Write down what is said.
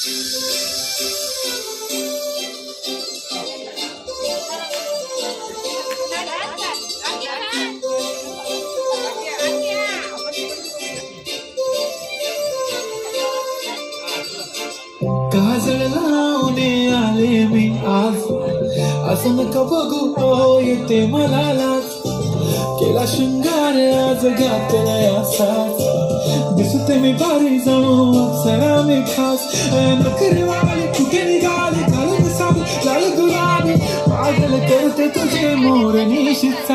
काजळ लावणे आले मी आज, असं नका बघू हो येते मला लाज. केला शृंगार आज घातलाय असाच, दिसते मी भारी जाऊ अप्सरा मी खास. नखरे वाले कुठे निघाले घालून साडी लाल गुलाबी, पागल करते तुझे मोर निशित.